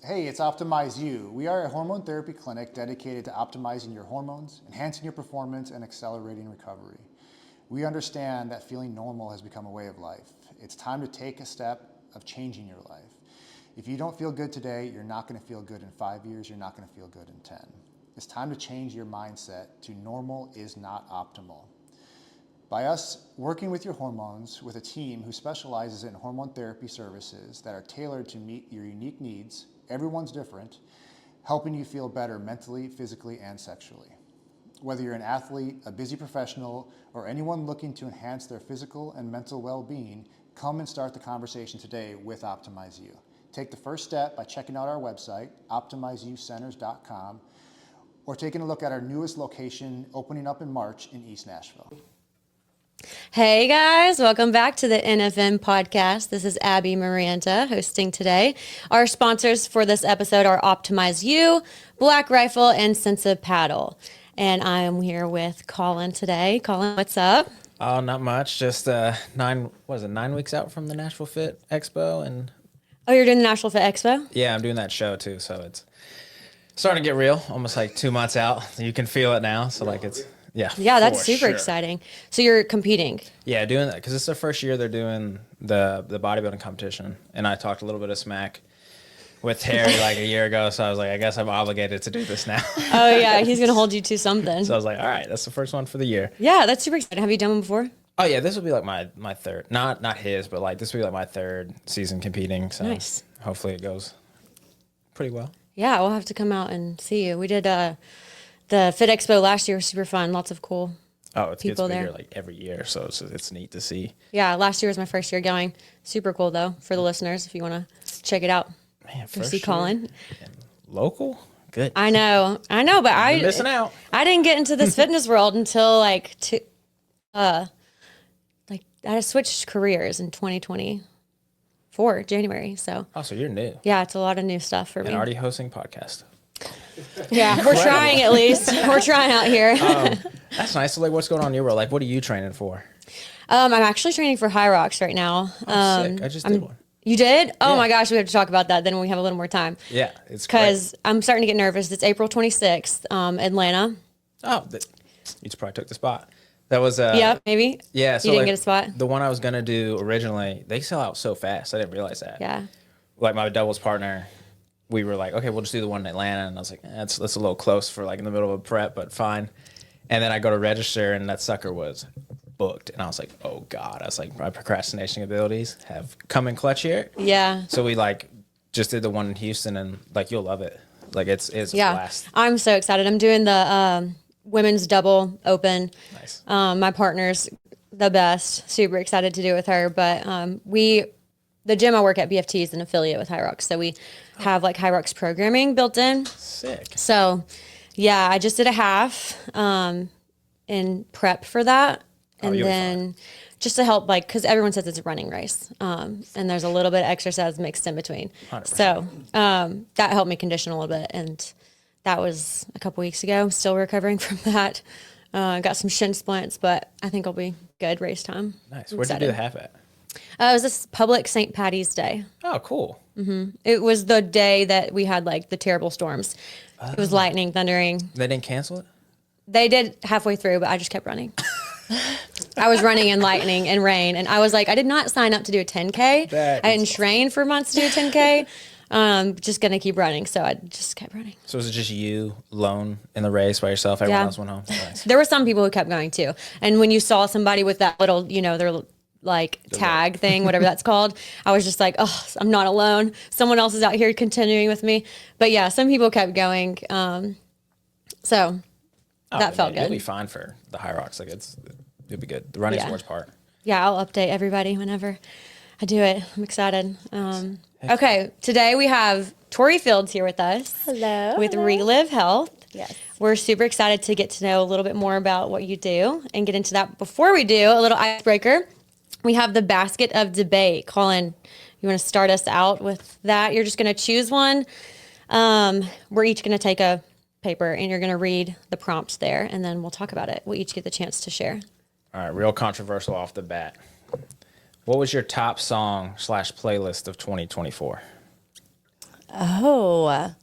Hey, it's OptimizeU. We are a hormone therapy clinic dedicated to optimizing your hormones, enhancing your performance, and accelerating recovery. We understand that feeling normal has become a way of life. It's time to take a step of changing your life. If you don't feel good today, you're not going to feel good in 5 years, you're not going to feel good in 10. It's time to change your mindset to normal is not optimal. By us working with your hormones with a team who specializes in hormone therapy services that are tailored to meet your unique needs, everyone's different, helping you feel better mentally, physically, and sexually. Whether you're an athlete, a busy professional, or anyone looking to enhance their physical and mental well-being, come and start the conversation today with OptimizeU. Take the first step by checking out our website, OptimizeUcenters.com, or taking a look at our newest location opening up in March in East Nashville. Hey guys, welcome back to the NFM Podcast. This is Abby Miranda hosting today. Our sponsors for this episode are OptimizeU, Black Rifle, and Sensa Padel. And I am here with Collin today. Collin, what's up? Oh, not much. Just 9 weeks out from the Nashville Fit Expo, and Oh, you're doing the Nashville Fit Expo? yeah, I'm doing that show too. So it's starting to get real. Almost like 2 months out. You can feel it now. So like it's Yeah, that's for super sure. exciting. So you're competing? Yeah, doing that because it's the first year they're doing the bodybuilding competition, and I talked a little bit of smack with Terry like a year ago. So I was like, I guess I'm obligated to do this now. Oh yeah, he's gonna hold you to something. So I was like, all right, that's the first one for the year. Yeah, that's super exciting. Have you done one before? Oh yeah, this will be like my third, not his, but like this will be like my third season competing. So Nice. Hopefully it goes pretty well. Yeah, we'll have to come out and see you. We did the Fit Expo last year. Was super fun. Lots of cool. Oh, it gets People bigger there. like every year, so it's neat to see. Yeah, last year was my first year going. Super cool though for the listeners if you want to check it out. Man, Go first see year Collin. and local, good. I know, but You're missing out. I didn't get into this fitness world until I switched careers in 2024 January. So Oh, so you're new yeah, it's a lot of new stuff for and me. already hosting podcast. Yeah, we're trying at least. We're trying out here. That's nice. So like, what's going on in your world? Like, what are you training for? I'm actually training for High Rocks right now. Sick. I just did one. You did? Oh Yeah. my gosh, we have to talk about that then when we have a little more time. Yeah, it's great. Because I'm starting to get nervous. It's April 26th, Atlanta. Oh, you probably took the spot. That was Yeah, maybe. yeah. So You didn't like, get a spot? The one I was gonna do originally, they sell out so fast. I didn't realize that. Yeah. Like my doubles partner, we were like, okay, we'll just do the one in Atlanta, and I was like, that's a little close for like in the middle of a prep, but fine. And then I go to register, and that sucker was booked, and I was like, oh god. I was like, my procrastination abilities have come in clutch here. Yeah. So we like just did the one in Houston, and like you'll love it. Like it's a Yeah. blast. I'm so excited. I'm doing the women's double open. Nice. My partner's the best. Super excited to do it with her. But the gym I work at, BFT, is an affiliate with High Rocks. So we have like High Rocks programming built in. Sick. So yeah, I just did a half in prep for that. And you'll be then just to help, like, because everyone says it's a running race. And there's a little bit of exercise mixed in between. 100%. So that helped me condition a little bit. And that was a couple weeks ago. Still recovering from that. Got some shin splints, but I think I'll be good race time. Nice. I'm Where'd you do the excited. half at? It was this public St. Patty's Day. Oh, cool. It was the day that we had like the terrible storms. It was lightning, thundering. They didn't cancel it? They did halfway through, but I just kept running. I was running in lightning and rain, and I was like, I did not sign up to do a 10K. That I is didn't train for months to do a 10K. Just gonna keep running, so I just kept running. So was it just you alone in the race by yourself? Everyone Yeah. else went home? Nice. There were some people who kept going too, and when you saw somebody with that little, their like tag thing, whatever that's called, I was just like, oh, I'm not alone. Someone else is out here continuing with me. But yeah, some people kept going. So that felt You'll good. be fine for the High Rocks. Like you'll be good. The running Yeah. sports part. Yeah, I'll update everybody whenever I do it. I'm excited. Okay, today we have Tori Fields here with us. Hello. With Relive Health. Yes. We're super excited to get to know a little bit more about what you do and get into that. Before we do, a little icebreaker. We have the basket of debate. Collin, you want to start us out with that? You're just going to choose one. We're each going to take a paper and you're going to read the prompt there, and then we'll talk about it. We'll each get the chance to share. All right, real controversial off the bat. What was your top song / playlist of 2024? Oh,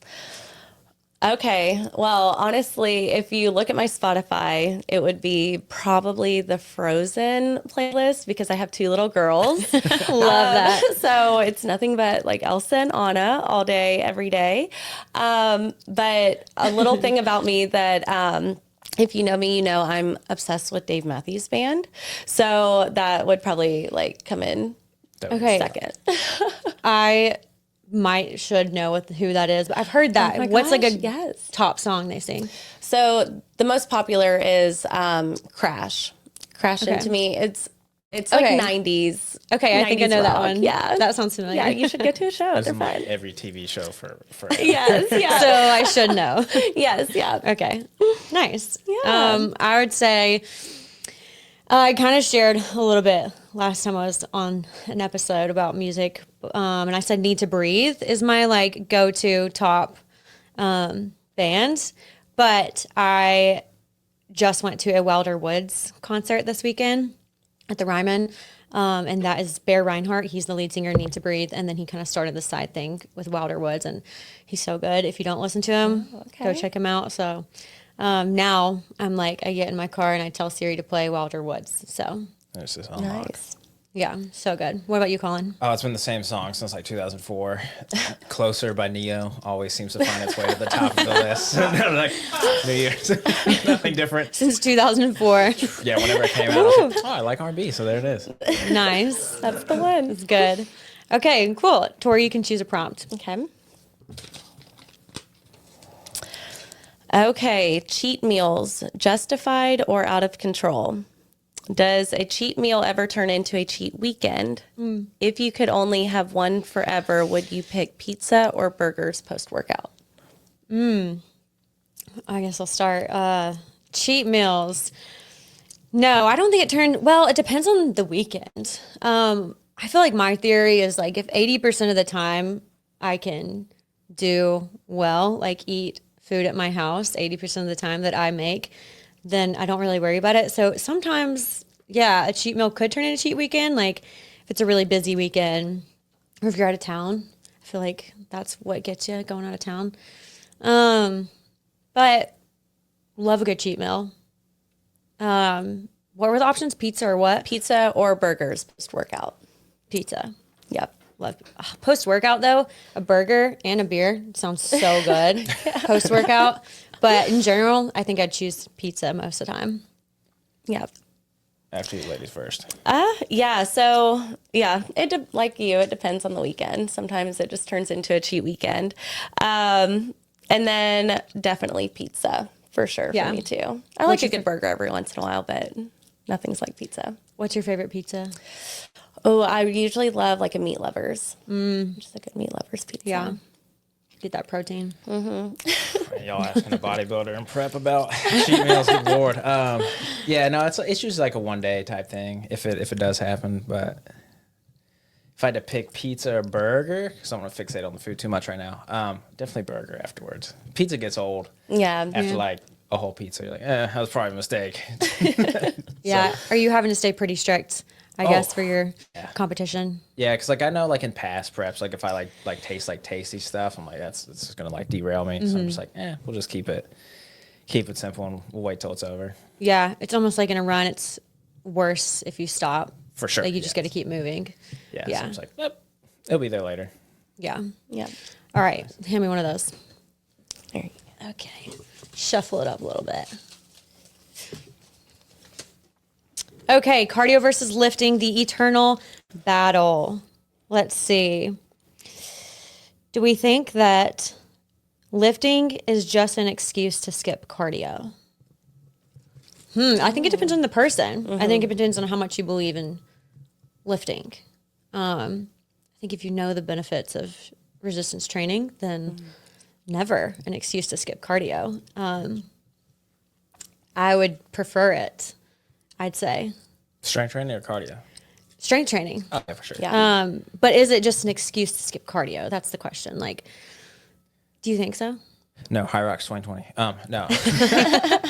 okay. Well, honestly, if you look at my Spotify, it would be probably the Frozen playlist because I have 2 little girls. Love that. So it's nothing but like Elsa and Anna all day, every day. But a little thing about me that, if you know me, you know I'm obsessed with Dave Matthews Band. So that would probably like come in Okay. second. I should know who that is, but I've heard that. Oh my What's like a gosh, yes. top song they sing? So the most popular is Crash. Crash Okay. Into Me. It's like Okay. 90s. Okay, I think I 90s know that rock. one. Yeah. That sounds familiar. Yeah, you should go to a show. It's They're in like fun. every TV show for Yes, yeah. So I should know. Yes, yeah. Okay. Nice. Yeah. I would say I kind of shared a little bit last time I was on an episode about music. And I said Need to Breathe is my like go-to top band. But I just went to a Wilder Woods concert this weekend at the Ryman. And that is Bear Reinhardt. He's the lead singer of Need to Breathe. And then he kind of started the side thing with Wilder Woods. And he's so good. If you don't listen to him, go check him out. So now I'm like, I get in my car and I tell Siri to play Wilder Woods. So This is unlocked. Nice. yeah, so good. What about you, Colin? Oh, it's been the same song since like 2004. Closer by Neo always seems to find its way to the top of the list. Like, New Year's, nothing different. Since 2004. Yeah, whenever it came out, I was like, oh, I like R&B, so there it is. Nice. That's the one. It's good. Okay, cool. Tori, you can choose a prompt. Okay. Okay, cheat meals, justified or out of control? Does a cheat meal ever turn into a cheat weekend? If you could only have one forever, would you pick pizza or burgers post-workout? I guess I'll start. Cheat meals. No, I don't think it turned, well, it depends on the weekend. I feel like my theory is like if 80% of the time I can do well, like eat food at my house, 80% of the time that I make, then I don't really worry about it. So sometimes, yeah, a cheat meal could turn into a cheat weekend. Like if it's a really busy weekend or if you're out of town, I feel like that's what gets you going out of town. But love a good cheat meal. What were the options? Pizza or what? Pizza or burgers post-workout? Pizza. Yep. Love post workout though. A burger and a beer sounds so good post workout. But in general, I think I'd choose pizza most of the time. Yep. After you ladies first. Yeah. So yeah, like you, it depends on the weekend. Sometimes it just turns into a cheat weekend. And then definitely pizza for sure Yeah. for me too. I like a good burger every once in a while, but nothing's like pizza. What's your favorite pizza? Oh, I usually love like a meat lovers. Just like a meat lovers pizza. Yeah. Get that protein. Y'all asking a bodybuilder and prep about cheat meals, good lord. Yeah, no, it's usually like a one day type thing if it does happen. But if I had to pick pizza or burger, because I don't want to fixate on the food too much right now, definitely burger afterwards. Pizza gets old Yeah. after like a whole pizza. You're like, that was probably a mistake. Yeah. Are you having to stay pretty strict, I guess, for your yeah. competition? Yeah, because like I know like in past preps, like if I like taste like tasty stuff, I'm like that's just gonna like derail me. So I'm just like, we'll just keep it simple and we'll wait till it's over. Yeah. It's almost like in a run, it's worse if you stop. For sure. Like you just got to keep moving. Yeah. Yeah. So I'm just like, yep, it'll be there later. Yeah. Yep. All right. Hand me one of those. There you go. Okay. Shuffle it up a little bit. Okay, cardio versus lifting, the eternal battle. Let's see. Do we think that lifting is just an excuse to skip cardio? I think it depends on the person. I think it depends on how much you believe in lifting. I think if you know the benefits of resistance training, then never an excuse to skip cardio. I would prefer it, I'd say. Strength training or cardio? Strength training. Oh, yeah, for sure. Yeah. But is it just an excuse to skip cardio? That's the question. Like, do you think so? No, High Rocks 2020. No.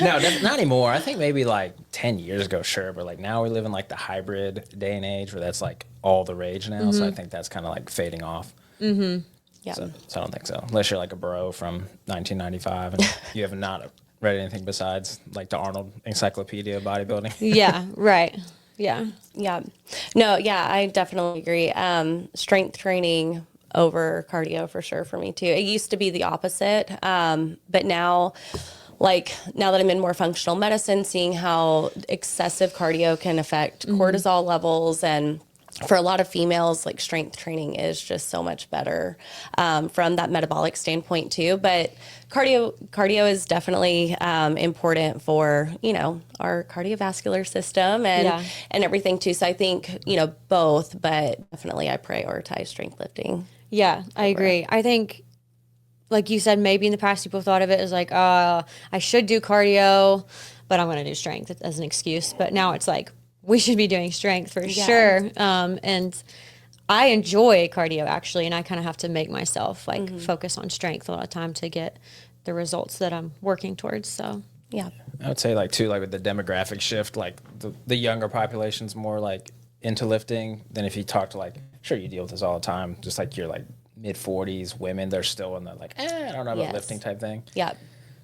No, not anymore. I think maybe like 10 years ago, sure. But like now we live in like the hybrid day and age where that's like all the rage now. So I think that's kind of like fading off. Yeah. So I don't think so. Unless you're like a bro from 1995 and you have not read anything besides like the Arnold Encyclopedia of Bodybuilding. Yeah, right. Yeah. Yeah. No, yeah, I definitely agree. Strength training over cardio for sure for me too. It used to be the opposite. But now, now that I'm in more functional medicine, seeing how excessive cardio can affect cortisol levels, and for a lot of females, like strength training is just so much better from that metabolic standpoint too. But cardio is definitely important for, our cardiovascular system and everything too. So I think, both, but definitely I prioritize strength lifting. Yeah, I agree. I think, like you said, maybe in the past people thought of it as like, I should do cardio, but I'm going to do strength as an excuse. But now it's like, we should be doing strength for sure. And I enjoy cardio actually, and I kind of have to make myself focus on strength a lot of time to get the results that I'm working towards. So yeah, I would say with the demographic shift, the younger population's more into lifting than if you talk to sure you deal with this all the time, just your mid 40s women, they're still in the I don't know about lifting type thing. Yeah.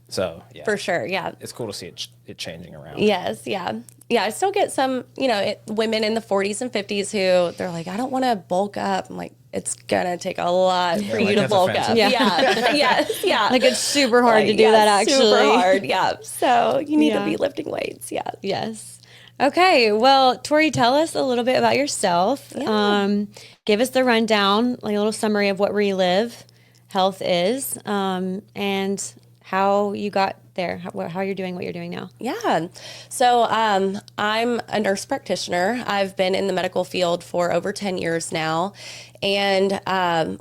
So yeah, for sure. Yeah. It's cool to see it changing around. Yes. Yeah. Yeah. I still get some, women in the 40s and 50s who they're like, I don't want to bulk up. I'm like, it's going to take a lot for you to bulk up. Yeah. Yes. Yeah. It's super hard to do that actually. Super hard. Yeah. So you need to be lifting weights. Yeah. Yes. Okay. Well, Tori, tell us a little bit about yourself. Yeah. Give us the rundown, a little summary of what Relive Health is, and how you got there, how you're doing what you're doing now. Yeah. So I'm a nurse practitioner. I've been in the medical field for over 10 years now, and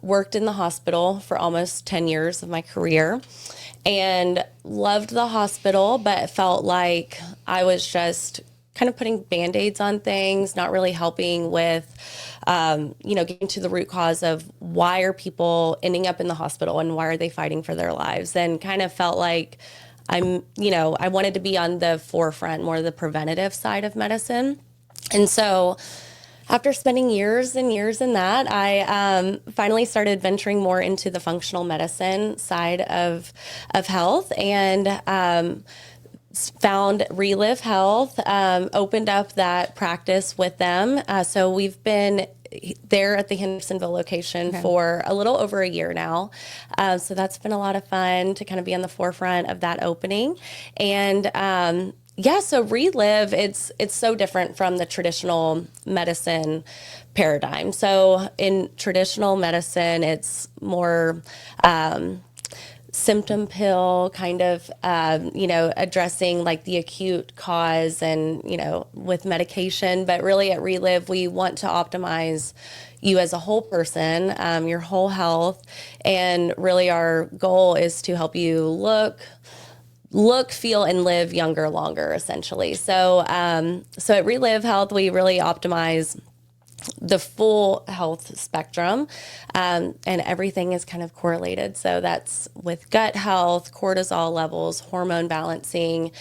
worked in the hospital for almost 10 years of my career, and loved the hospital, but felt like I was just kind of putting Band-Aids on things, not really helping with, getting to the root cause of why are people ending up in the hospital and why are they fighting for their lives, and kind of felt like I wanted to be on the forefront, more the preventative side of medicine. And so after spending years and years in that, I finally started venturing more into the functional medicine side of health, and found Relive Health, opened up that practice with them. So we've been there at the Hendersonville location for a little over a year now. So that's been a lot of fun to kind of be on the forefront of that opening. And so Relive, it's so different from the traditional medicine paradigm. So in traditional medicine, it's more symptom pill kind of, addressing the acute cause and, with medication. But really at Relive, we want to optimize you as a whole person, your whole health. And really our goal is to help you look, feel, and live younger, longer, essentially. So at Relive Health, we really optimize the full health spectrum, and everything is kind of correlated. So that's with gut health, cortisol levels, hormone balancing,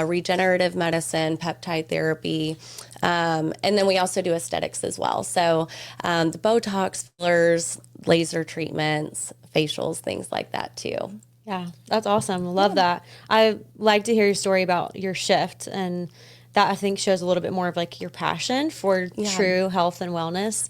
regenerative medicine, peptide therapy, and then we also do aesthetics as well. So the Botox, fillers, laser treatments, facials, things like that too. Yeah, that's awesome. Love that. I like to hear your story about your shift, and that I think shows a little bit more of your passion for true health and wellness,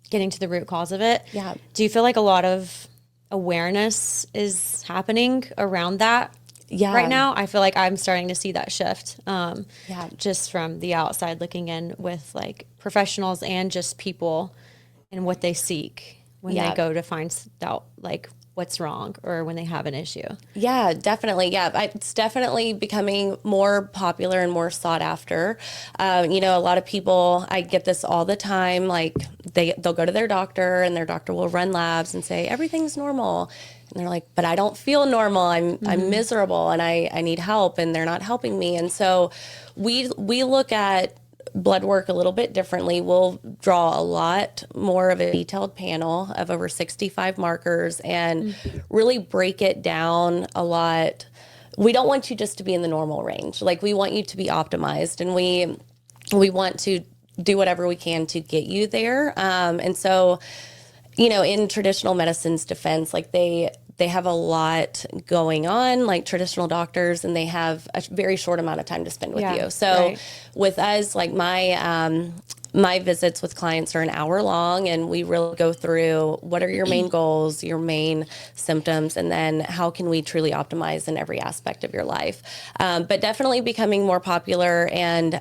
getting to the root cause of it. Yeah. Do you feel like a lot of awareness is happening around that right now? I feel like I'm starting to see that shift, just from the outside looking in with professionals and just people and what they seek when they go to find out what's wrong or when they have an issue. Yeah, definitely. Yeah, it's definitely becoming more popular and more sought after. A lot of people, I get this all the time, they'll go to their doctor and their doctor will run labs and say, everything's normal. And they're like, but I don't feel normal. I'm miserable and I need help and they're not helping me. And so we look at blood work a little bit differently. We'll draw a lot more of a detailed panel of over 65 markers and really break it down a lot. We don't want you just to be in the normal range. We want you to be optimized, and we want to do whatever we can to get you there. And so in traditional medicine's defense, like they have a lot going on, like traditional doctors, and they have a very short amount of time to spend with you. So with us, like my visits with clients are an hour long, and we really go through what are your main goals, your main symptoms, and then how can we truly optimize in every aspect of your life. But definitely becoming more popular, and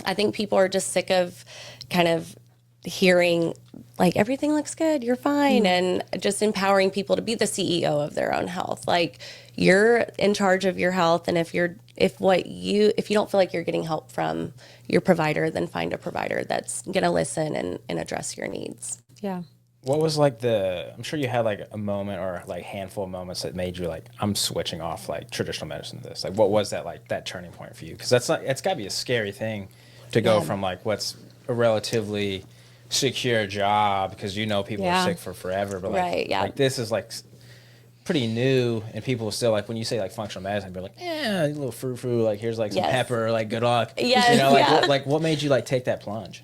I think people are just sick of kind of hearing like everything looks good, you're fine, and just empowering people to be the CEO of their own health. Like you're in charge of your health, and if you don't feel like you're getting help from your provider, then find a provider that's going to listen and address your needs. Yeah. What was like I'm sure you had like a moment or like handful of moments that made you like, I'm switching off like traditional medicine to this. Like what was that, like that turning point for you? Because it's got to be a scary thing to go from like what's a relatively secure job, because people are sick for forever, but like, like this is like pretty new, and people still like when you say like functional medicine, they're like, a little frou-frou, like here's like some pepper, like good luck. What made you like take that plunge?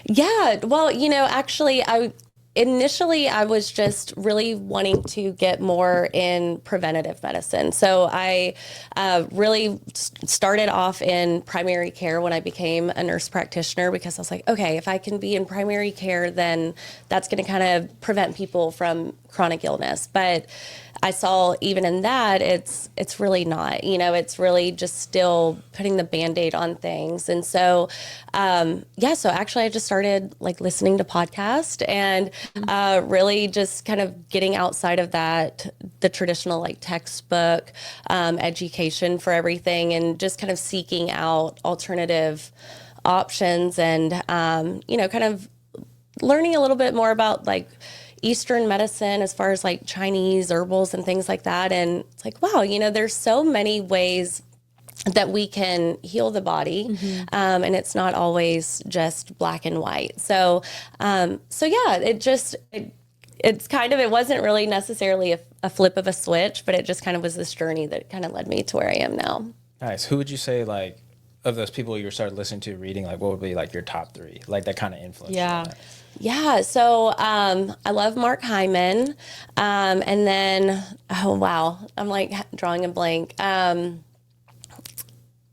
Yeah, well, actually Initially, I was just really wanting to get more in preventative medicine. So I really started off in primary care when I became a nurse practitioner, because I was like, okay, if I can be in primary care, then that's going to kind of prevent people from chronic illness. But I saw even in that, it's really not, it's really just still putting the Band-Aid on things. And so, so actually I just started like listening to podcasts and really just kind of getting outside of that, the traditional like textbook education for everything, and just kind of seeking out alternative options and, kind of learning a little bit more about like Eastern medicine as far as like Chinese herbals and things like that. And it's like, wow, there's so many ways that we can heal the body. And it's not always just black and white. So it wasn't really necessarily a flip of a switch, but it just kind of was this journey that kind of led me to where I am now. Nice. Who would you say, like, of those people you started listening to, reading, like, what would be like your top three, like that kind of influence? Yeah. So I love Mark Hyman. And then, I'm like drawing a blank. Oh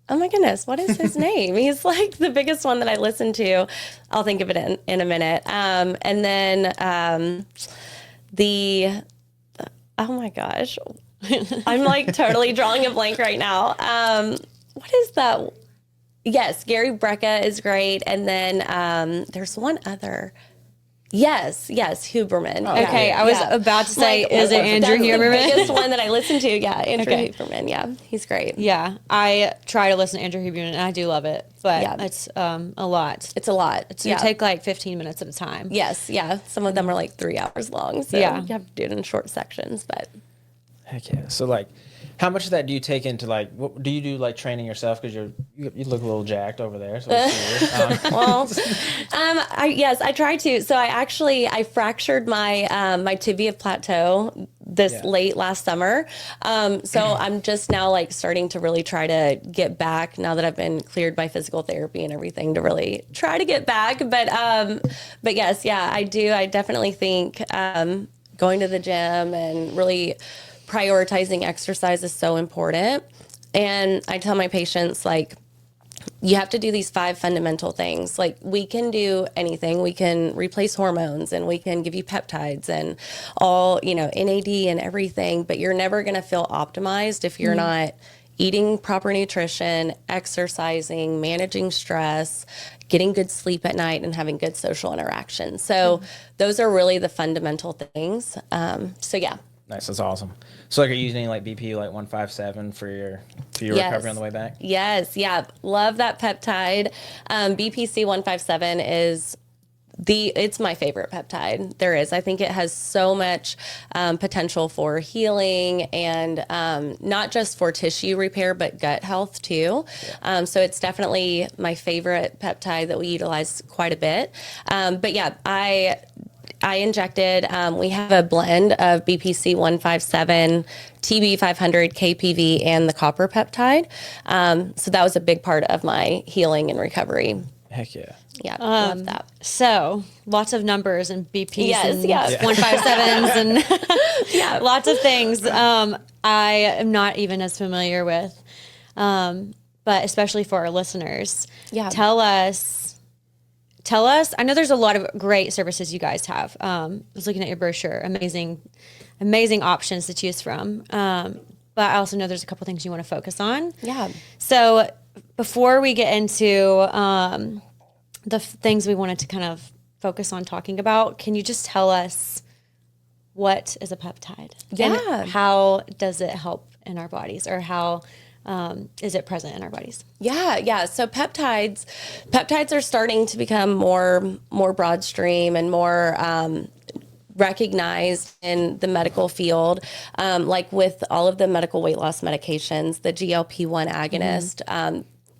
my goodness, what is his name? He's like the biggest one that I listen to. I'll think of it in a minute. And then oh my gosh, I'm like totally drawing a blank right now. What is that? Yes, Gary Brecka is great. And then there's one other. Yes, Huberman. Oh, okay, I was about to say, is it Andrew Huberman? That's the biggest one that I listen to. Yeah, Andrew Huberman. Yeah, he's great. Yeah, I try to listen to Andrew Huberman, and I do love it, but it's a lot. It's a lot. You take like 15 minutes at a time. Yes, yeah. Some of them are like 3 hours long, so you have to do it in short sections. But heck yeah. So like, how much of that do you take into like? What do you do like training yourself? Because you look a little jacked over there. So I try to. So I fractured my my tibia plateau late last summer. So I'm just now like starting to really try to get back now that I've been cleared by physical therapy and everything to really try to get back. But yes, I do. I definitely think going to the gym and really prioritizing exercise is so important. And I tell my patients, like, you have to do these 5 fundamental things. Like, we can do anything. We can replace hormones, and we can give you peptides and all, NAD and everything, but you're never going to feel optimized if you're not eating proper nutrition, exercising, managing stress, getting good sleep at night, and having good social interactions. So those are really the fundamental things. Nice. That's awesome. So, like, are you using like BP like 157 for your recovery on the way back? Yes. Yeah. Love that peptide. BPC 157 is it's my favorite peptide there is. I think it has so much potential for healing and not just for tissue repair, but gut health too. Yeah. So it's definitely my favorite peptide that we utilize quite a bit. I injected, we have a blend of BPC 157, TB 500, KPV, and the copper peptide. So that was a big part of my healing and recovery. Heck yeah. Yeah, love that. So lots of numbers and BPs Yes, and yeah. 157s and lots of things. I am not even as familiar with, but especially for our listeners, tell us. I know there's a lot of great services you guys have. I was looking at your brochure, amazing options to choose from. But I also know there's a couple things you want to focus on. Yeah. So before we get into the things we wanted to kind of focus on talking about, can you just tell us what is a peptide? Yeah. And how does it help in our bodies, or how is it present in our bodies? Yeah. So peptides are starting to become more broad stream and more recognized in the medical field, like with all of the medical weight loss medications, the GLP-1 agonist,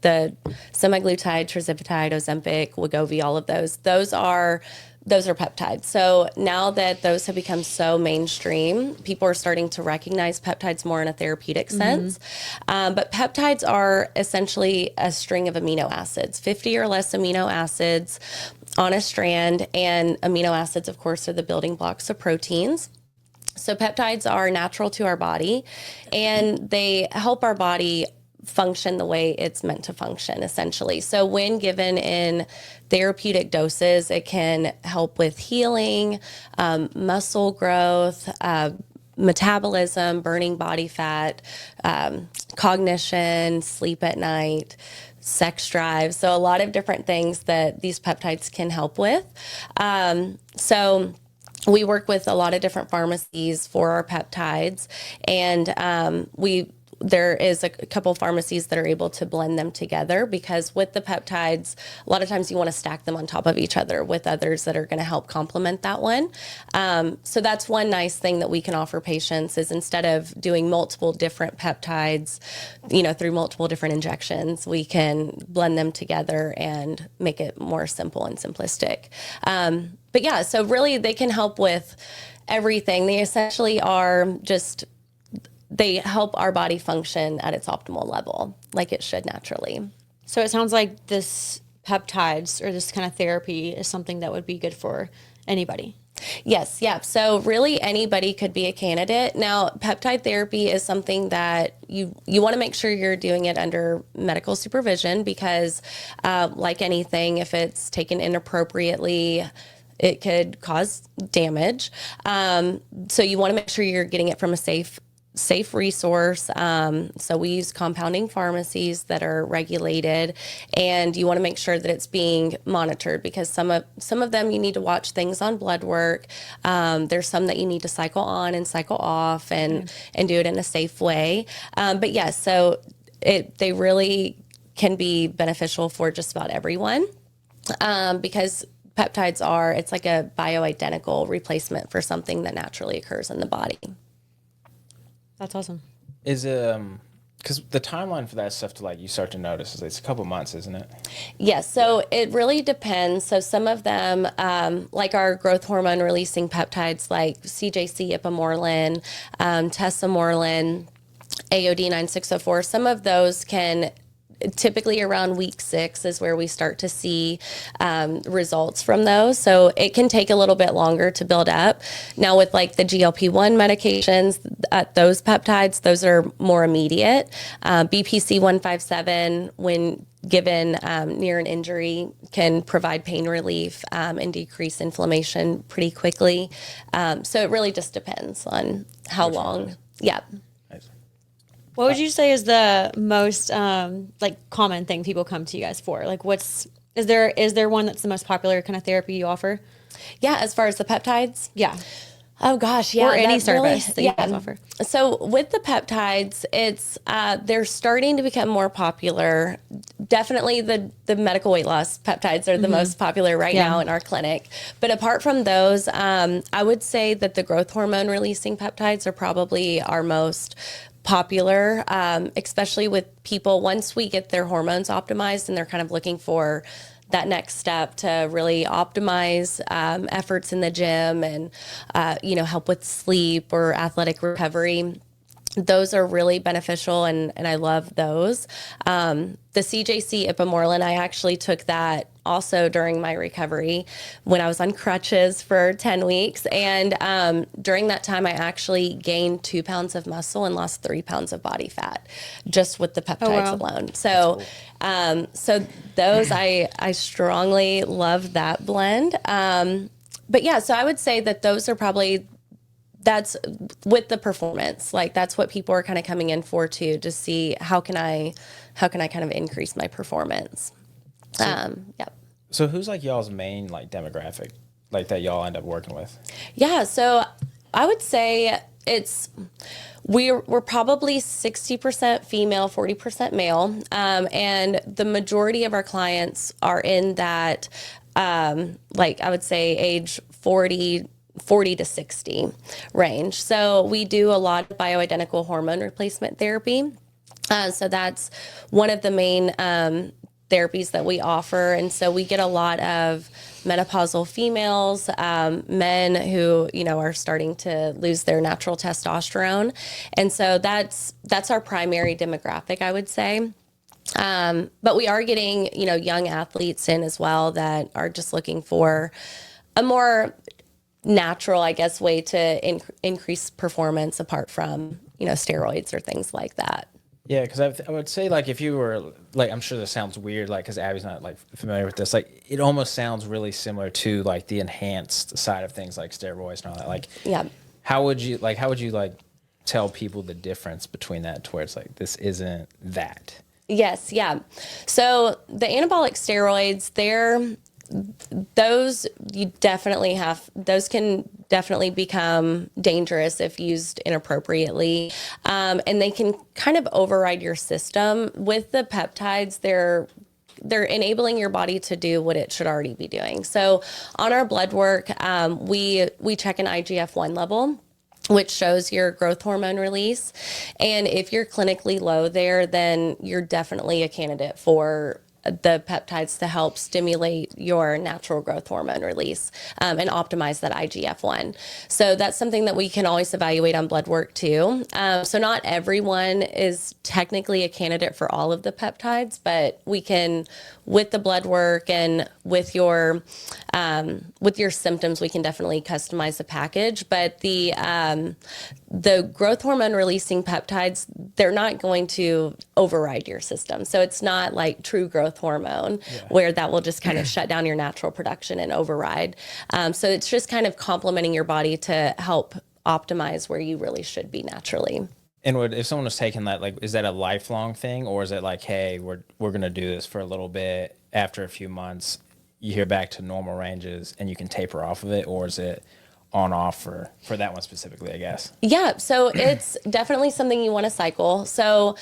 the semaglutide, tirzepatide, Ozempic, Wegovy, all of those are peptides. So now that those have become so mainstream, people are starting to recognize peptides more in a therapeutic sense. But peptides are essentially a string of amino acids, 50 or less amino acids on a strand. And amino acids, of course, are the building blocks of proteins. So peptides are natural to our body, and they help our body function the way it's meant to function, essentially. So when given in therapeutic doses, it can help with healing, muscle growth, metabolism, burning body fat, cognition, sleep at night, sex drive. So a lot of different things that these peptides can help with. So we work with a lot of different pharmacies for our peptides, and there is a couple pharmacies that are able to blend them together, because with the peptides, a lot of times you want to stack them on top of each other with others that are going to help complement that one. So that's one nice thing that we can offer patients, is instead of doing multiple different peptides, through multiple different injections, we can blend them together and make it more simple and simplistic. But yeah, so really they can help with everything. They essentially are they help our body function at its optimal level, like it should naturally. So it sounds like this peptides, or this kind of therapy, is something that would be good for anybody. Yes, yeah. So really anybody could be a candidate. Now, peptide therapy is something that you want to make sure you're doing it under medical supervision, because like anything, if it's taken inappropriately, it could cause damage. So you want to make sure you're getting it from a safe resource. So we use compounding pharmacies that are regulated, and you want to make sure that it's being monitored, because some of them you need to watch things on blood work. There's some that you need to cycle on and cycle off and do it in a safe way. But yes, so they really can be beneficial for just about everyone, because peptides it's like a bioidentical replacement for something that naturally occurs in the body. That's awesome. Is because the timeline for that stuff to you start to notice is it's a couple months, isn't it? Yes. So it really depends. So some of them, like our growth hormone releasing peptides, like CJC, ipamorelin, tesamorelin, AOD 9604, some of those can typically around week 6 is where we start to see results from those. So it can take a little bit longer to build up. Now with like the GLP-1 medications, those peptides, those are more immediate. BPC 157, when given near an injury, can provide pain relief and decrease inflammation pretty quickly. So it really just depends on how long. Yeah. What would you say is the most common thing people come to you guys for? Like, is there one that's the most popular kind of therapy you offer? Yeah, as far as the peptides? Yeah. Oh gosh, yeah. Or any service that you guys offer. So with the peptides, they're starting to become more popular. Definitely the medical weight loss peptides are the most popular right now in our clinic. But apart from those, I would say that the growth hormone releasing peptides are probably our most popular, especially with people once we get their hormones optimized and they're kind of looking for that next step to really optimize efforts in the gym and help with sleep or athletic recovery. Those are really beneficial, and I love those. The CJC ipamorelin, I actually took that also during my recovery when I was on crutches for 10 weeks. And during that time, I actually gained 2 pounds of muscle and lost 3 pounds of body fat just with the peptides alone. So, so those, I strongly love that blend. But yeah, so I would say that those are probably, that's with the performance, like that's what people are kind of coming in for too, to see how can I kind of increase my performance. So who's like y'all's main like demographic, like that y'all end up working with? Yeah, so I would say we're probably 60% female, 40% male, and the majority of our clients are in that, like I would say age 40 to 60 range. So we do a lot of bioidentical hormone replacement therapy. So that's one of the main therapies that we offer. And so we get a lot of menopausal females, men who, are starting to lose their natural testosterone. And so that's our primary demographic, I would say. But we are getting, young athletes in as well that are just looking for a more natural, I guess, way to increase performance apart from, steroids or things like that. Yeah, because I would say, like, if you were, like, I'm sure this sounds weird, like, because Abby's not, like, familiar with this. Like, it almost sounds really similar to, like, the enhanced side of things, like steroids and all that. Like, yeah. How would you, like, tell people the difference between that to where it's like, this isn't that? Yes, yeah. So the anabolic steroids, those can definitely become dangerous if used inappropriately. And they can kind of override your system. With the peptides, they're enabling your body to do what it should already be doing. So on our blood work, we check an IGF-1 level, which shows your growth hormone release. And if you're clinically low there, then you're definitely a candidate for the peptides to help stimulate your natural growth hormone release and optimize that IGF-1. So that's something that we can always evaluate on blood work too. So not everyone is technically a candidate for all of the peptides, but we can, with the blood work and with your symptoms, we can definitely customize the package. But the growth hormone releasing peptides, they're not going to override your system. So it's not like true growth hormone where that will just kind of shut down your natural production and override. So it's just kind of complementing your body to help optimize where you really should be naturally. And if someone was taking that, like, is that a lifelong thing, or is it like, hey, we're going to do this for a little bit, after a few months, you hear back to normal ranges and you can taper off of it, or is it on off for that one specifically, I guess? Yeah, so it's definitely something you want to cycle. So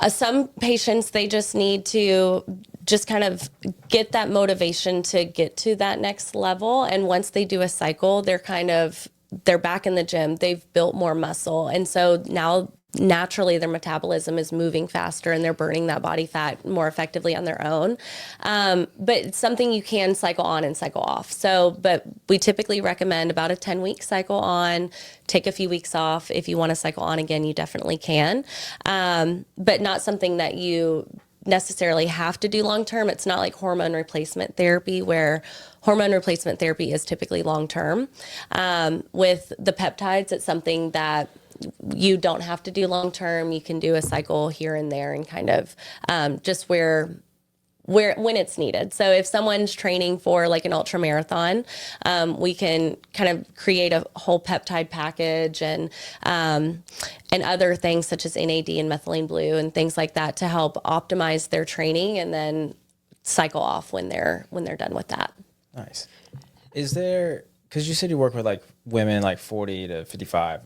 some patients, they just need to just kind of get that motivation to get to that next level. And once they do a cycle, they're back in the gym. They've built more muscle. And so now naturally their metabolism is moving faster and they're burning that body fat more effectively on their own. But it's something you can cycle on and cycle off. So, but we typically recommend about a 10-week cycle on, take a few weeks off. If you want to cycle on again, you definitely can. But not something that you necessarily have to do long-term. It's not like hormone replacement therapy, where hormone replacement therapy is typically long-term. With the peptides, it's something that you don't have to do long-term. You can do a cycle here and there and kind of just when it's needed. So if someone's training for like an ultra marathon, we can kind of create a whole peptide package and other things such as NAD and methylene blue and things like that to help optimize their training and then cycle off when they're done with that. Nice. Is there, because you said you work with like women like 40 to 55,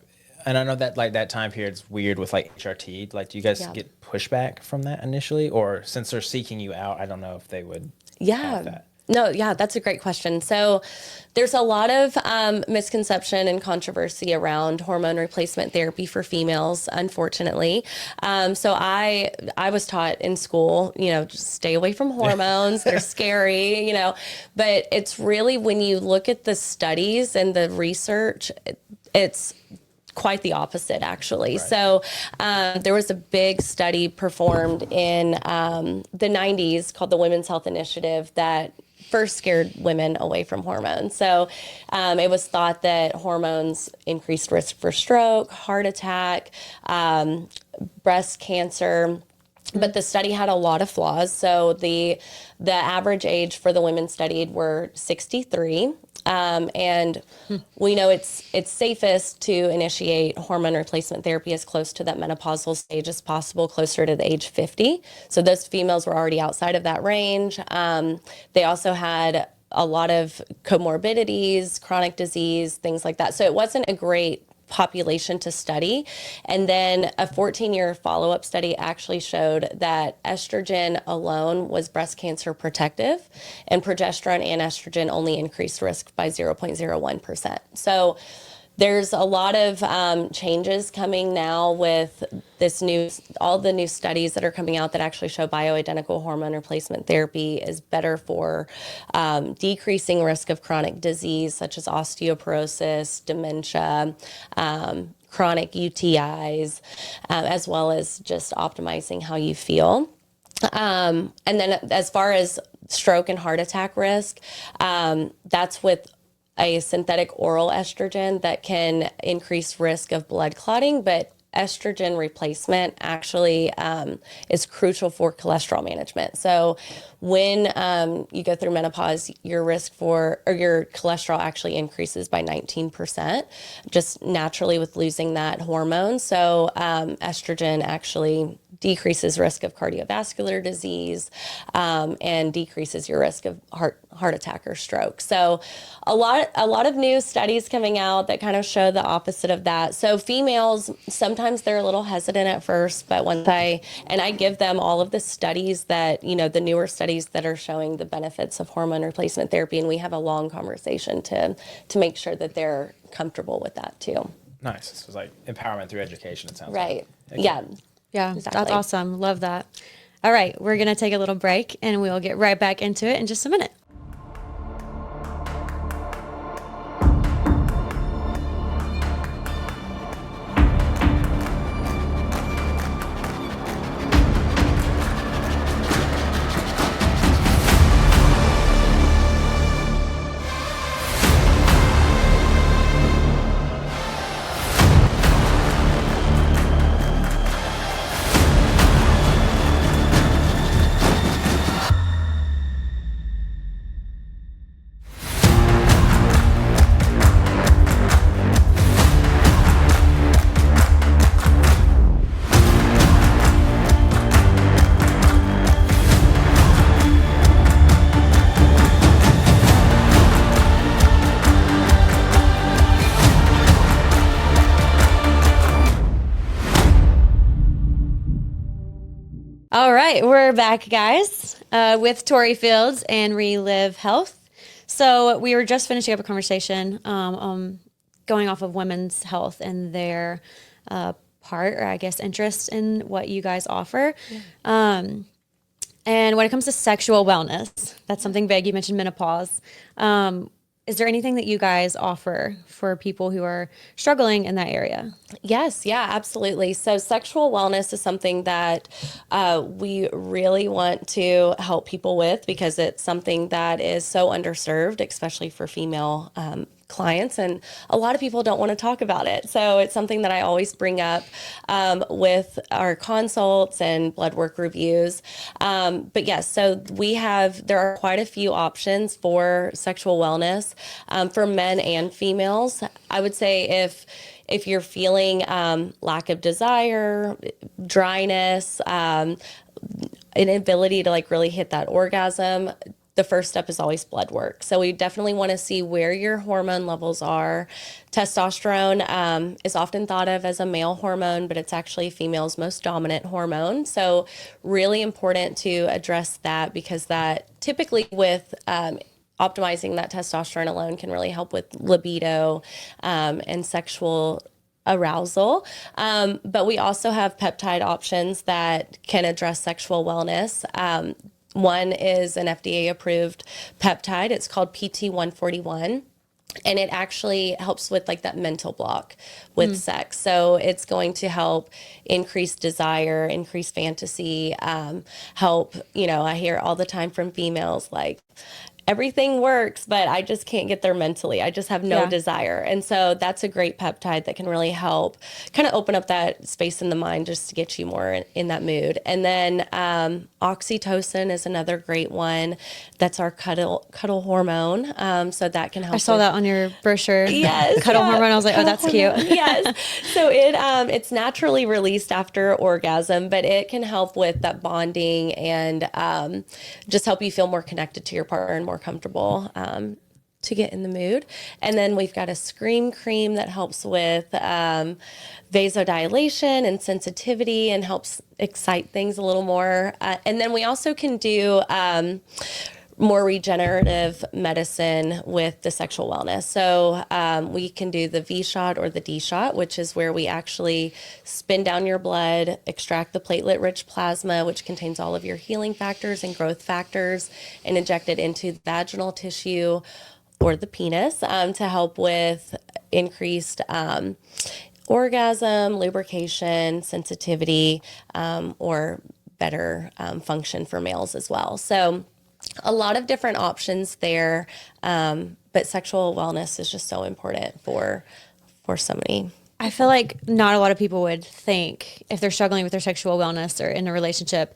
and I know that like that time period's weird with like HRT. Like, do you guys get pushback from that initially, or since they're seeking you out, I don't know if they would have that? No, yeah, that's a great question. So there's a lot of misconception and controversy around hormone replacement therapy for females, unfortunately. So I was taught in school, just stay away from hormones. They're scary, but it's really, when you look at the studies and the research, it's quite the opposite, actually. Right. So there was a big study performed in the 90s called the Women's Health Initiative that first scared women away from hormones. So it was thought that hormones increased risk for stroke, heart attack, breast cancer. But the study had a lot of flaws. So the average age for the women studied were 63. And we know it's safest to initiate hormone replacement therapy as close to that menopausal stage as possible, closer to the age 50. So those females were already outside of that range. They also had a lot of comorbidities, chronic disease, things like that. So it wasn't a great population to study. And then a 14-year follow-up study actually showed that estrogen alone was breast cancer protective, and progesterone and estrogen only increased risk by 0.01%. So there's a lot of changes coming now with all the new studies that are coming out that actually show bioidentical hormone replacement therapy is better for decreasing risk of chronic disease such as osteoporosis, dementia, chronic UTIs, as well as just optimizing how you feel. And then as far as stroke and heart attack risk, that's with a synthetic oral estrogen that can increase risk of blood clotting, but estrogen replacement actually is crucial for cholesterol management. So when you go through menopause, your your cholesterol actually increases by 19%, just naturally with losing that hormone. So estrogen actually decreases risk of cardiovascular disease and decreases your risk of heart attack or stroke. So a lot of new studies coming out that kind of show the opposite of that. So females, sometimes they're a little hesitant at first, but once I give them all of the studies that, the newer studies that are showing the benefits of hormone replacement therapy, and we have a long conversation to make sure that they're comfortable with that too. Nice. This was like empowerment through education, it sounds right. like. Yeah. Yeah, exactly. That's awesome. Love that. All right, we're going to take a little break and we'll get right back into it in just a minute. All right, we're back, guys, with Tori Fields and Relive Health. So we were just finishing up a conversation going off of women's health and their interest in what you guys offer. Yeah. And when it comes to sexual wellness, that's something big. You mentioned menopause. Is there anything that you guys offer for people who are struggling in that area? Yes, yeah, absolutely. So sexual wellness is something that we really want to help people with because it's something that is so underserved, especially for female clients, and a lot of people don't want to talk about it. So it's something that I always bring up with our consults and blood work reviews. But yes, so there are quite a few options for sexual wellness for men and females. I would say if you're feeling lack of desire, dryness, inability to really hit that orgasm, the first step is always blood work. So we definitely want to see where your hormone levels are. Testosterone is often thought of as a male hormone, but it's actually a female's most dominant hormone. So really important to address that because that typically with optimizing that testosterone alone can really help with libido and sexual arousal. But we also have peptide options that can address sexual wellness. One is an FDA-approved peptide. It's called PT-141. And it actually helps with like that mental block with sex. So it's going to help increase desire, increase fantasy, help, I hear all the time from females like, everything works, but I just can't get there mentally. I just have no desire. And so that's a great peptide that can really help kind of open up that space in the mind just to get you more in that mood. And then oxytocin is another great one. That's our cuddle hormone. So that can help. I saw that on your brochure. Yes. Cuddle hormone. I was like, oh, that's cute. Yes. So it's naturally released after orgasm, but it can help with that bonding and just help you feel more connected to your partner and more comfortable to get in the mood. And then we've got a scream cream that helps with vasodilation and sensitivity and helps excite things a little more. And then we also can do more regenerative medicine with the sexual wellness. So we can do the V shot or the D shot, which is where we actually spin down your blood, extract the platelet-rich plasma, which contains all of your healing factors and growth factors, and inject it into vaginal tissue or the penis to help with increased orgasm, lubrication, sensitivity, or better function for males as well. So a lot of different options there, but sexual wellness is just so important for somebody. I feel like not a lot of people would think if they're struggling with their sexual wellness or in a relationship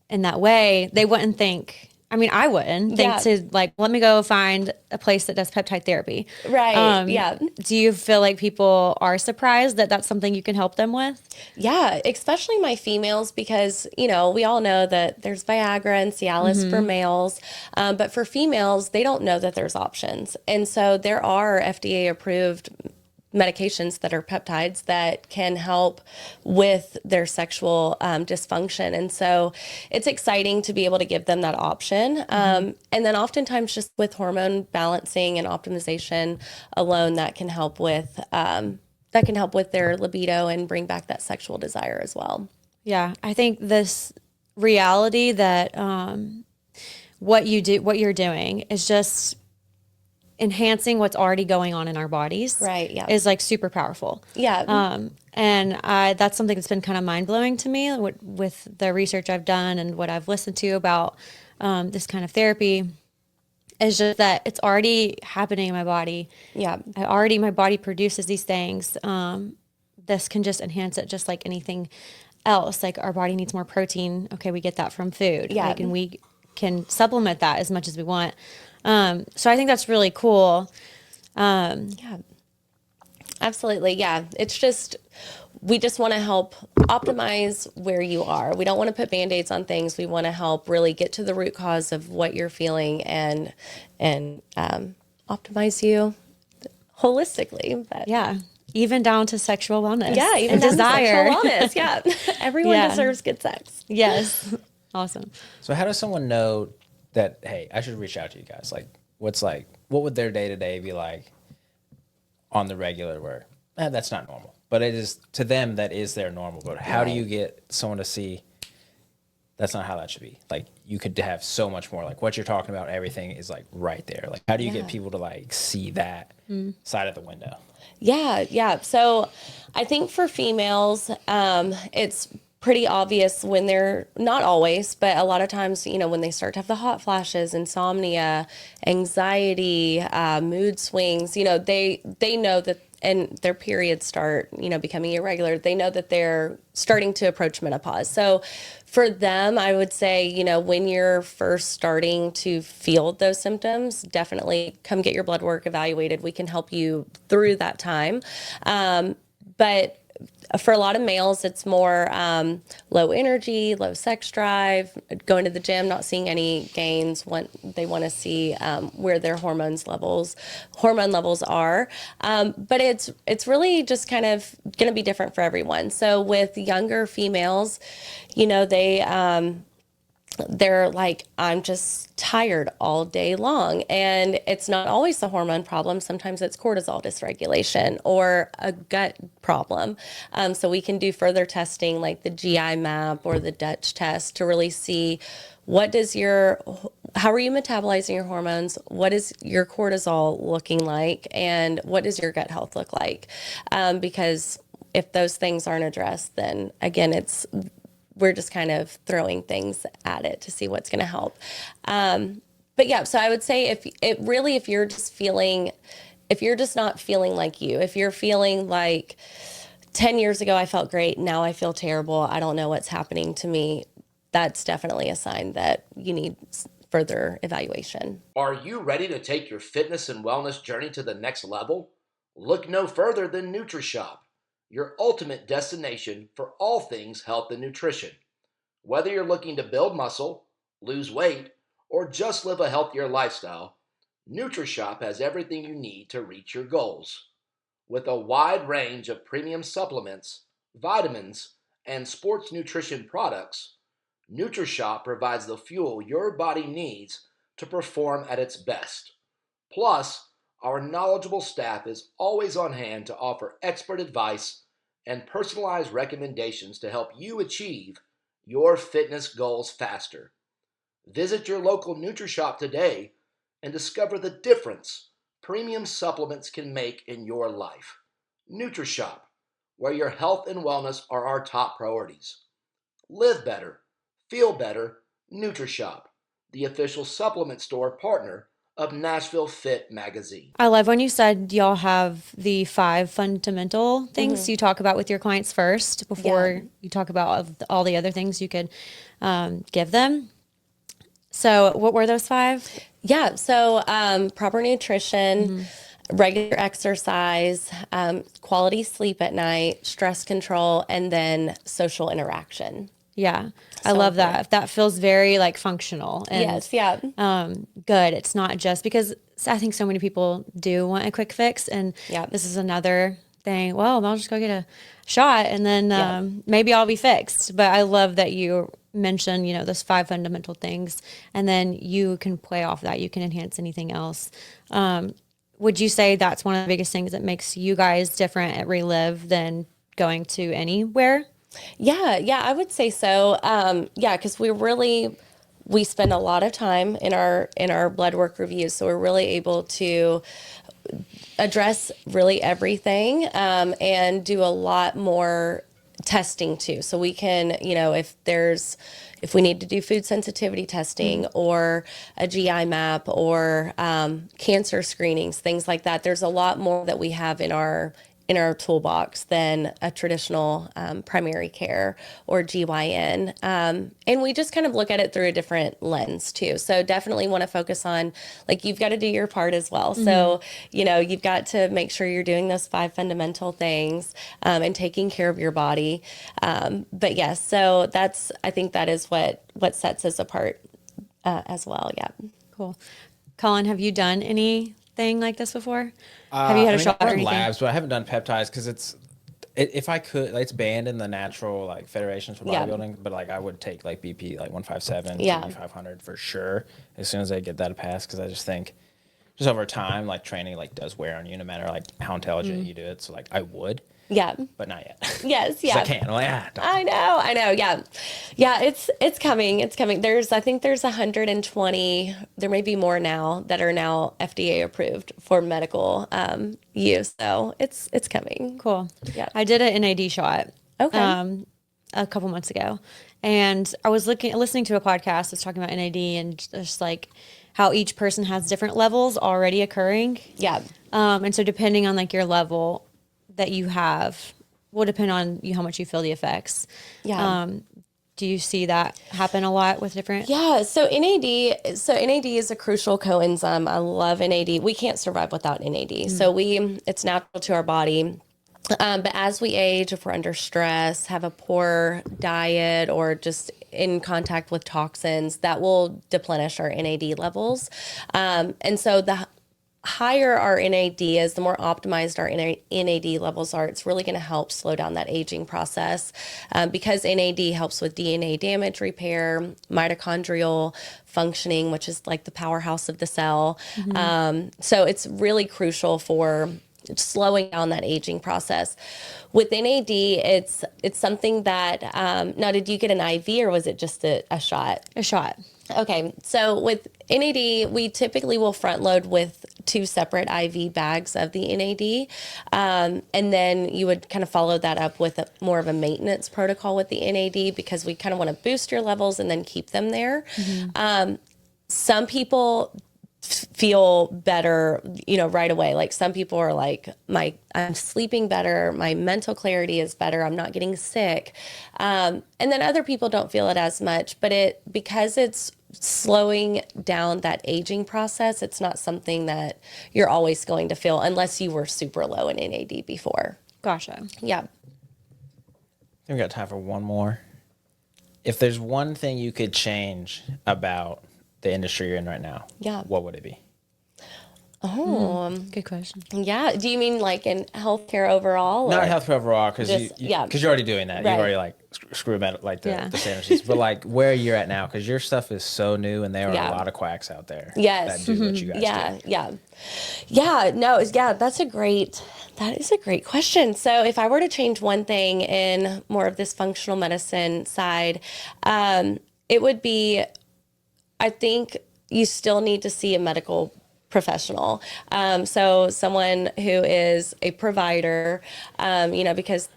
in that way, they wouldn't think. I mean, I wouldn't think to like, let me go find a place that does peptide therapy. Right. Yeah. Do you feel like people are surprised that that's something you can help them with? Yeah, especially my females, because, we all know that there's Viagra and Cialis for males, but for females, they don't know that there's options. And so there are FDA approved medications that are peptides that can help with their sexual dysfunction. And so it's exciting to be able to give them that option. And then oftentimes just with hormone balancing and optimization alone, that can help with their libido and bring back that sexual desire as well. Yeah, I think this reality that what you're doing is just enhancing what's already going on in our bodies. Right. Yeah. Is like super powerful. Yeah. And that's something that's been kind of mind blowing to me with the research I've done and what I've listened to about this kind of therapy. Is just that it's already happening in my body. Yeah. My body produces these things. This can just enhance it just like anything else. Like our body needs more protein. Okay, we get that from food. Yeah. Like, and we can supplement that as much as we want. So I think that's really cool. Yeah, absolutely. Yeah. It's just, we just want to help optimize where you are. We don't want to put Band-Aids on things. We want to help really get to the root cause of what you're feeling and optimize you holistically. But Yeah. Even down to sexual wellness. yeah, even and down to desire. sexual wellness. Yeah. Everyone Yeah. deserves good sex. Yes. Awesome. So how does someone know that, hey, I should reach out to you guys? Like, what would their day-to-day be like on the regular where, that's not normal. But it is, to them, that is their normal. But how do you get someone to see that's not how that should be? Like, you could have so much more. Like, what you're talking about, everything is, like, right there. Like, how do you get people to, like, see that side of the window? Yeah. So I think for females, it's pretty obvious when they're, not always, but a lot of times, when they start to have the hot flashes, insomnia, anxiety, mood swings, they know that, and their periods start, becoming irregular, they know that they're starting to approach menopause. So for them, I would say, when you're first starting to feel those symptoms, definitely come get your blood work evaluated. We can help you through that time. But for a lot of males, it's more low energy, low sex drive, going to the gym, not seeing any gains. They want to see where their hormone levels are. But it's really just kind of going to be different for everyone. So with younger females, they're like, I'm just tired all day long. And it's not always the hormone problem. Sometimes it's cortisol dysregulation or a gut problem. So we can do further testing like the GI map or the Dutch test to really see how are you metabolizing your hormones? What is your cortisol looking like? And what does your gut health look like? Because if those things aren't addressed, then again, we're just kind of throwing things at it to see what's going to help. But yeah, so I would say if you're just not feeling like you, if you're feeling like 10 years ago, I felt great. Now I feel terrible. I don't know what's happening to me. That's definitely a sign that you need further evaluation. Are you ready to take your fitness and wellness journey to the next level? Look no further than NutriShop, your ultimate destination for all things health and nutrition. Whether you're looking to build muscle, lose weight, or just live a healthier lifestyle, NutriShop has everything you need to reach your goals. With a wide range of premium supplements, vitamins, and sports nutrition products, NutriShop provides the fuel your body needs to perform at its best. Plus, our knowledgeable staff is always on hand to offer expert advice and personalized recommendations to help you achieve your fitness goals faster. Visit your local NutriShop today and discover the difference premium supplements can make in your life. NutriShop, where your health and wellness are our top priorities. Live better, feel better, NutriShop, the official supplement store partner of Nashville Fit Magazine. I love when you said y'all have the 5 fundamental things you talk about with your clients first before you talk about all the other things you could give them. So what were those 5? Yeah. So proper nutrition, regular exercise, quality sleep at night, stress control, and then social interaction. Yeah. I love that. That feels very like functional. And, Yes. Yeah. good. It's not just because I think so many people do want a quick fix, and this is another thing. Well, I'll just go get a shot and then maybe I'll be fixed. But I love that you mentioned, those 5 fundamental things, and then you can play off that. You can enhance anything else. Would you say that's one of the biggest things that makes you guys different at Relive than going to anywhere? Yeah, I would say so. Because we spend a lot of time in our blood work reviews, so we're really able to address really everything and do a lot more testing too. So we can, if we need to do food sensitivity testing or a GI map or cancer screenings, things like that, there's a lot more that we have in our toolbox than a traditional primary care or GYN. And we just kind of look at it through a different lens too. So definitely want to focus on, like, you've got to do your part as well. So, you've got to make sure you're doing those 5 fundamental things and taking care of your body. But yes, so I think that is what sets us apart as well. Yeah. Cool. Collin, have you done anything like this before? Have you had a shot or I've anything? run labs, but I haven't done peptides because if I could, it's banned in the natural federations for bodybuilding. But I would take BP 157, 500 for sure as soon as I get that passed, because I just think just over time training does wear on you no matter how intelligent you do it. So I would. Yeah. But not yet. Yes. Yeah. I can't. I know. Yeah. Yeah. It's coming. I think there's 120, there may be more now that are now FDA approved for medical use. So it's coming. Cool. Yeah. I did an NAD shot. Okay. A couple months ago, and I was listening to a podcast that's talking about NAD and just how each person has different levels already occurring. Yeah. And so depending on your level that you have will depend on how much you feel the effects. Yeah. Do you see that happen a lot with different? Yeah. So NAD is a crucial coenzyme. I love NAD. We can't survive without NAD. So it's natural to our body. But as we age, if we're under stress, have a poor diet, or just in contact with toxins, that will deplenish our NAD levels. And so the higher our NAD is, the more optimized our NAD levels are. It's really going to help slow down that aging process because NAD helps with DNA damage repair, mitochondrial functioning, which is the powerhouse of the cell. So it's really crucial for slowing down that aging process. With NAD, it's something that, now did you get an IV or was it just a shot? A shot. Okay, so with NAD, we typically will front load with 2 separate IV bags of the NAD. And then you would kind of follow that up with more of a maintenance protocol with the NAD because we kind of want to boost your levels and then keep them there. Some people feel better, right away. Like some people are like, I'm sleeping better. My mental clarity is better. I'm not getting sick. And then other people don't feel it as much, but because it's slowing down that aging process, it's not something that you're always going to feel unless you were super low in NAD before. Gotcha. Yeah. I think we got time for one more. If there's one thing you could change about the industry you're in right now, what would it be? Good question. Yeah. Do you mean like in healthcare overall? Not healthcare overall, because you're already doing that. Right. You've already like screwed about like the standards, but like where you're at now, because your stuff is so new, and there are a lot of quacks out there. Yes. That do what you guys do. That is a great question. So if I were to change one thing in more of this functional medicine side, it would be, I think you still need to see a medical professional. So someone who is a provider, because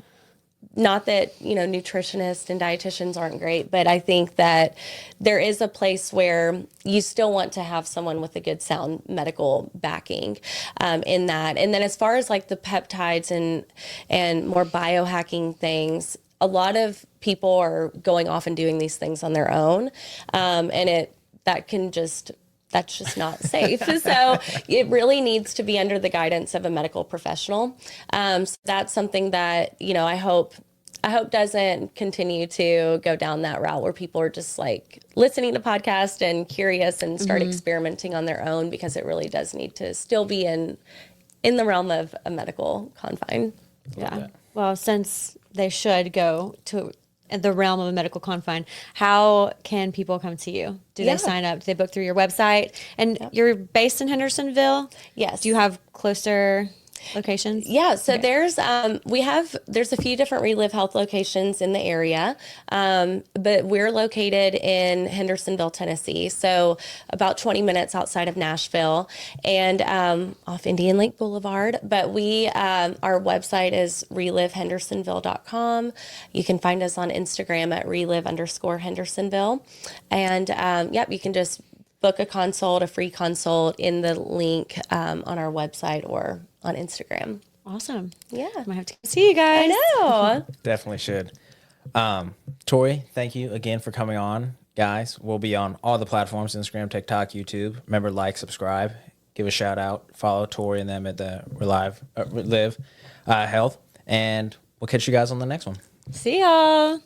not that, nutritionists and dietitians aren't great, but I think that there is a place where you still want to have someone with a good sound medical backing in that. And then as far as like the peptides and more biohacking things, a lot of people are going off and doing these things on their own. And that's just not safe. So it really needs to be under the guidance of a medical professional. So that's something that, I hope doesn't continue to go down that route where people are just like listening to podcasts and curious and start experimenting on their own, because it really does need to still be in the realm of a medical confine. Yeah. Well, since they should go to the realm of a medical confine, how can people come to you? Do they sign up? Do they book through your website? And you're based in Hendersonville? Yes. Do you have closer locations? Yeah, so there's a few different Relive Health locations in the area, but we're located in Hendersonville, Tennessee, so about 20 minutes outside of Nashville and off Indian Lake Boulevard. But our website is relivehendersonville.com. You can find us on Instagram at relive_Hendersonville, and you can just book a free consult in the link on our website or on Instagram. Awesome. Yeah. Might have to see you guys. I know. Definitely should. Tori, thank you again for coming on. Guys, we'll be on all the platforms, Instagram, TikTok, YouTube. Remember, like, subscribe, give a shout out, follow Tori and them at the Relive Health, and we'll catch you guys on the next one. See y'all.